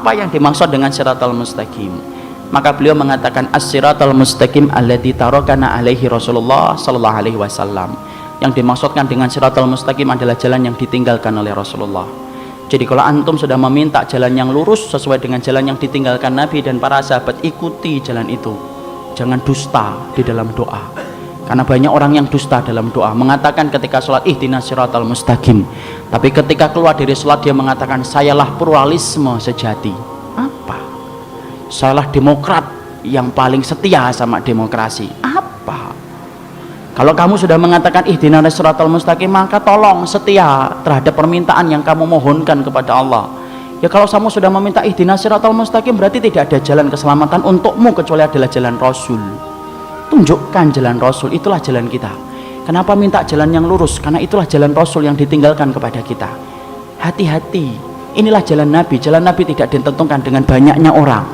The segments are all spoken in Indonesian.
Apa yang dimaksud dengan siratal mustaqim? Maka beliau mengatakan as-siratal mustaqim alladzi tarakana alaihi Rasulullah sallallahu alaihi wasallam. Yang dimaksudkan dengan siratal mustaqim adalah jalan yang ditinggalkan oleh Rasulullah. Jadi kalau antum sudah meminta jalan yang lurus sesuai dengan jalan yang ditinggalkan Nabi dan para sahabat, ikuti jalan itu. Jangan dusta di dalam doa. Karena banyak orang yang dusta dalam doa, mengatakan ketika sholat ihdinas siratal mustaqim, tapi ketika keluar dari sholat dia mengatakan sayalah pluralisme sejati. Apa? Sayalah demokrat yang paling setia sama demokrasi. Apa? Kalau kamu sudah mengatakan ihdinas siratal mustaqim, maka tolong setia terhadap permintaan yang kamu mohonkan kepada Allah. Ya kalau kamu sudah meminta ihdinas siratal mustaqim, berarti tidak ada jalan keselamatan untukmu kecuali adalah jalan Rasul. Tunjukkan jalan Rasul, itulah jalan kita. Kenapa minta jalan yang lurus? Karena itulah jalan Rasul yang ditinggalkan kepada kita. Hati-hati, inilah jalan Nabi. Jalan Nabi tidak ditentukan dengan banyaknya orang.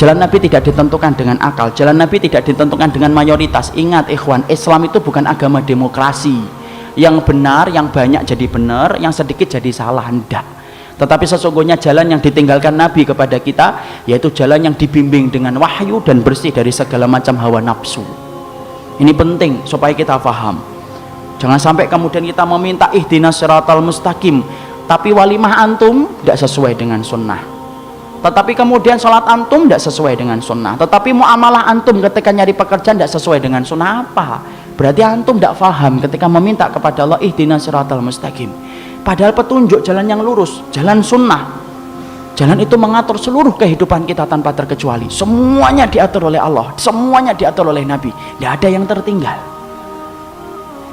Jalan Nabi tidak ditentukan dengan akal. Jalan Nabi tidak ditentukan dengan mayoritas. Ingat ikhwan, Islam itu bukan agama demokrasi. Yang benar, yang banyak jadi benar, yang sedikit jadi salah. Tidak. Tetapi sesungguhnya jalan yang ditinggalkan Nabi kepada kita, yaitu jalan yang dibimbing dengan wahyu dan bersih dari segala macam hawa nafsu. Ini penting supaya kita faham. Jangan sampai kemudian kita meminta ihdinas siratal mustaqim, tapi walimah antum tidak sesuai dengan sunnah. Tetapi kemudian sholat antum tidak sesuai dengan sunnah. Tetapi muamalah antum ketika nyari pekerjaan tidak sesuai dengan sunnah. Apa? Berarti antum tidak faham ketika meminta kepada Allah ihdinas siratal mustaqim. Padahal petunjuk jalan yang lurus, jalan sunnah, jalan itu mengatur seluruh kehidupan kita tanpa terkecuali. Semuanya diatur oleh Allah, semuanya diatur oleh Nabi, tidak ada yang tertinggal.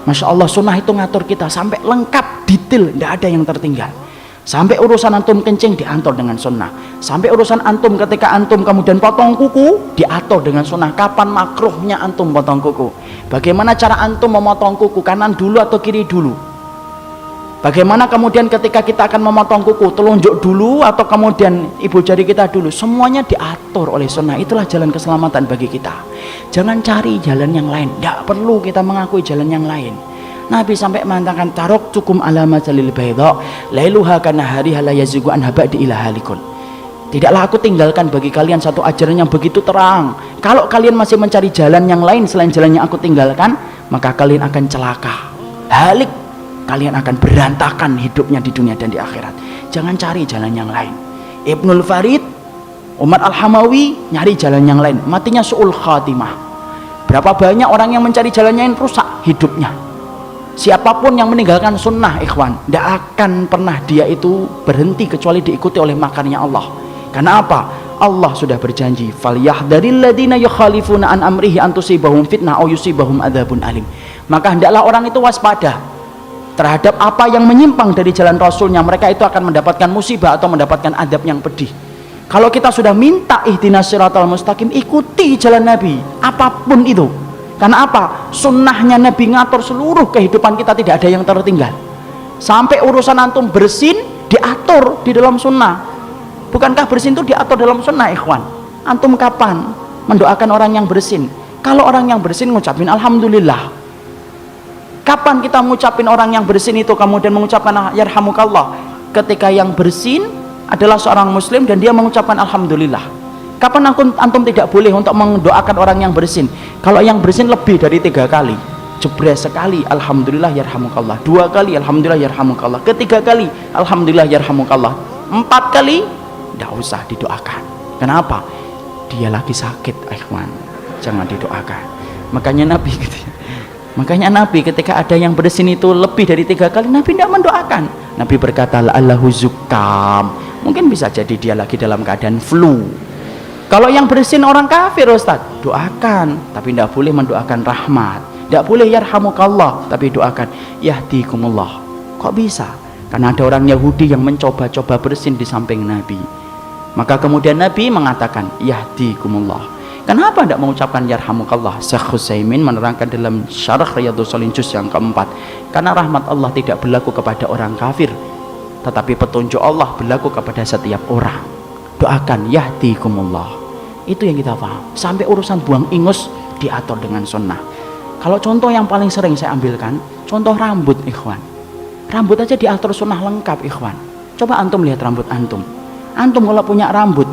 Masya Allah, sunnah itu ngatur kita sampai lengkap, detail, tidak ada yang tertinggal. Sampai urusan antum kencing diatur dengan sunnah. Sampai urusan antum ketika antum kemudian potong kuku diatur dengan sunnah. Kapan makruhnya antum potong kuku? Bagaimana cara antum memotong kuku, kanan dulu atau kiri dulu? Bagaimana kemudian ketika kita akan memotong kuku, telunjuk dulu atau kemudian ibu jari kita dulu? Semuanya diatur oleh sunnah. Itulah jalan keselamatan bagi kita. Jangan cari jalan yang lain. Tidak perlu kita mengakui jalan yang lain. Nabi sampai mengatakan taraktukum ala masalil baydha lailuha kanahariha la yazigu anha ba'di ila halikun. Tidaklah aku tinggalkan bagi kalian satu ajaran yang begitu terang. Kalau kalian masih mencari jalan yang lain selain jalan yang aku tinggalkan, maka kalian akan celaka, halik. Kalian akan berantakan hidupnya di dunia dan di akhirat. Jangan cari jalan yang lain. Ibnul Farid, Umar Al-Hamawi nyari jalan yang lain, matinya su'ul khatimah. Berapa banyak orang yang mencari jalan yang lain rusak hidupnya. Siapapun yang meninggalkan sunnah ikhwan, tidak akan pernah dia itu berhenti kecuali diikuti oleh makarnya Allah. Karena apa? Allah sudah berjanji, falyahdharil ladzina yukhalifuna an amrihi an tusibahum fitnah aw yusibahum adzabun alim. Maka hendaklah orang itu waspada terhadap apa yang menyimpang dari jalan Rasulnya. Mereka itu akan mendapatkan musibah atau mendapatkan adab yang pedih. Kalau kita sudah minta ihdinas siratal mustaqim, ikuti jalan Nabi apapun itu. Karena apa? Sunnahnya Nabi ngatur seluruh kehidupan kita, tidak ada yang tertinggal. Sampai urusan antum bersin diatur di dalam sunnah. Bukankah bersin itu diatur dalam sunnah ikhwan? Antum kapan mendoakan orang yang bersin? Kalau orang yang bersin ngucapin alhamdulillah. Kapan kita mengucapin orang yang bersin itu kemudian mengucapkan yarhamukallah? Ketika yang bersin adalah seorang muslim dan dia mengucapkan alhamdulillah. Kapan antum tidak boleh untuk mendoakan orang yang bersin? Kalau yang bersin lebih dari 3 kali, jebres sekali alhamdulillah yarhamukallah, 2 kali alhamdulillah yarhamukallah, ketiga kali alhamdulillah yarhamukallah, 4 kali tidak usah didoakan. Kenapa? Dia lagi sakit ikhwan, jangan didoakan. Makanya Nabi gitu ya. Makanya Nabi ketika ada yang bersin itu lebih dari 3 kali, Nabi tidak mendoakan. Nabi berkata la'allahu zukam, mungkin bisa jadi dia lagi dalam keadaan flu. Kalau yang bersin orang kafir Ustaz, doakan, tapi tidak boleh mendoakan rahmat. Tidak boleh yarhamukallah, tapi doakan yahdikumullah. Kok bisa? Karena ada orang Yahudi yang mencoba-coba bersin di samping Nabi. Maka kemudian Nabi mengatakan yahdikumullah. Kenapa tidak mengucapkan yarhamukallah? Syekh Utsaimin menerangkan dalam Syarah Riyadhus Shalihin juz yang keempat, karena rahmat Allah tidak berlaku kepada orang kafir, tetapi petunjuk Allah berlaku kepada setiap orang. Doakan yahdikumullah. Itu yang kita paham. Sampai urusan buang ingus diatur dengan sunnah. Kalau contoh yang paling sering saya ambilkan, contoh rambut ikhwan. Rambut aja diatur sunnah lengkap ikhwan. Coba antum lihat rambut antum. Antum kalau punya rambut,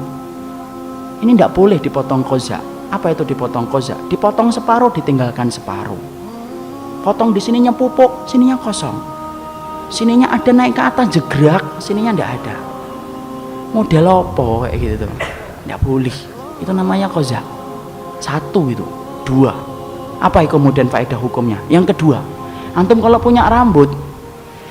ini tidak boleh dipotong koza. Apa itu dipotong koza? Dipotong separuh, ditinggalkan separuh. Potong di sininya pupuk, sininya kosong. Sininya ada naik ke atas jegrak, sininya tidak ada. Model apa kayak gitu tuh? Tidak boleh. Itu namanya koza. Satu itu. Dua. Apa kemudian faedah hukumnya? Yang kedua, antum kalau punya rambut,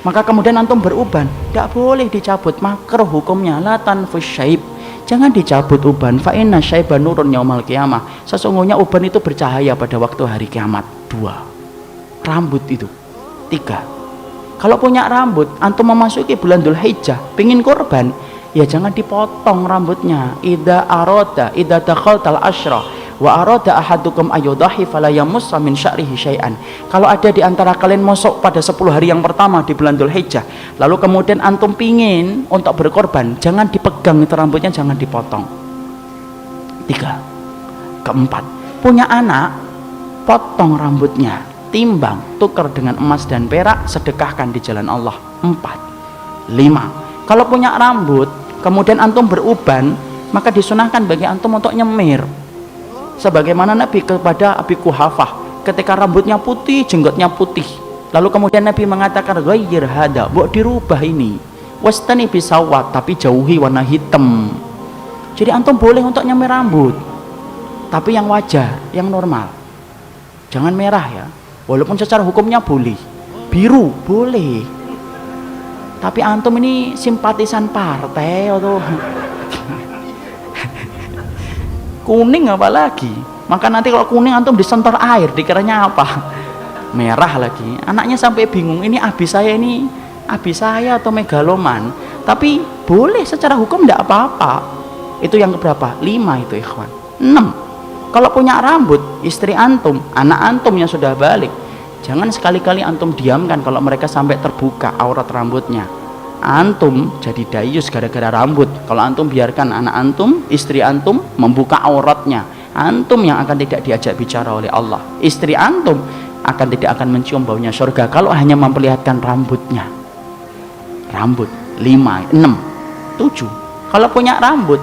maka kemudian antum beruban, tidak boleh dicabut. Makruh hukumnya, la tanfus syaib. Jangan dicabut uban. Fa inna syaiba nurun yaumal qiyamah. Sesungguhnya uban itu bercahaya pada waktu hari kiamat. Dua. Rambut itu. Tiga. Kalau punya rambut, antum memasuki bulan Dzulhijjah, pengin korban, ya jangan dipotong rambutnya. Idza dakhaltal asyra wa arada ahadukum ayudahi fala yamussa min sya'rihi syai'an. Kalau ada di antara kalian masuk pada 10 hari yang pertama di bulan Dzulhijjah, lalu kemudian antum pingin untuk berkorban, jangan dipegang itu rambutnya, jangan dipotong. 3. Keempat, punya anak, potong rambutnya, timbang, tukar dengan emas dan perak, sedekahkan di jalan Allah. 4. 5. Kalau punya rambut, kemudian antum beruban, maka disunahkan bagi antum untuk nyemir. Sebagaimana Nabi kepada Abi Quhafah, ketika rambutnya putih, jenggotnya putih, lalu kemudian Nabi mengatakan ghayyir hada, buat dirubah ini, wastani bisawat, tapi jauhi warna hitam. Jadi antum boleh untuk nyemir rambut, tapi yang wajar, yang normal, jangan merah ya. Walaupun secara hukumnya boleh, biru boleh, tapi antum ini simpatisan partai atau kuning apalagi. Maka nanti kalau kuning antum disentor air, dikiranya apa? Merah lagi. Anaknya sampai bingung, ini abi saya atau megaloman. Tapi boleh secara hukum tidak apa-apa. Itu yang keberapa? 5 itu ikhwan. 6. Kalau punya rambut, istri antum, anak antum yang sudah balik, jangan sekali-kali antum diamkan kalau mereka sampai terbuka aurat rambutnya. Antum jadi dayus gara-gara rambut. Kalau antum biarkan anak antum, istri antum membuka auratnya, antum yang akan tidak diajak bicara oleh Allah. Istri antum tidak akan mencium baunya surga kalau hanya memperlihatkan rambutnya. Rambut. 5, 6, 7. Kalau punya rambut,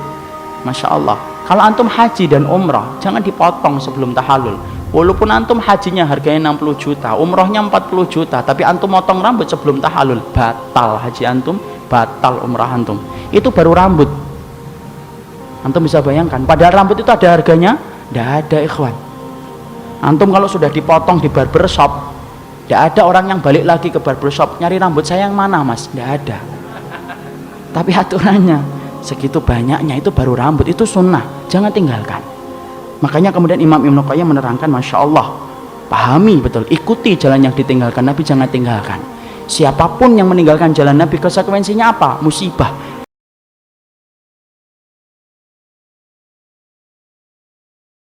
Masya Allah, kalau antum haji dan umrah, jangan dipotong sebelum tahallul. Walaupun antum hajinya harganya 60 juta, umrohnya 40 juta, tapi antum motong rambut sebelum tahallul, batal haji antum, batal umrah antum. Itu baru rambut. Antum bisa bayangkan, padahal rambut itu ada harganya? Tidak ada ikhwan. Antum kalau sudah dipotong di barbershop, tidak ada orang yang balik lagi ke barbershop, nyari rambut saya yang mana mas? Tidak ada. Tapi aturannya, segitu banyaknya itu baru rambut, itu sunnah, jangan tinggalkan. Makanya kemudian Imam Ibnu Qayyim menerangkan, Masya Allah, pahami betul, ikuti jalan yang ditinggalkan Nabi, jangan tinggalkan. Siapapun yang meninggalkan jalan Nabi, konsekuensinya apa? Musibah.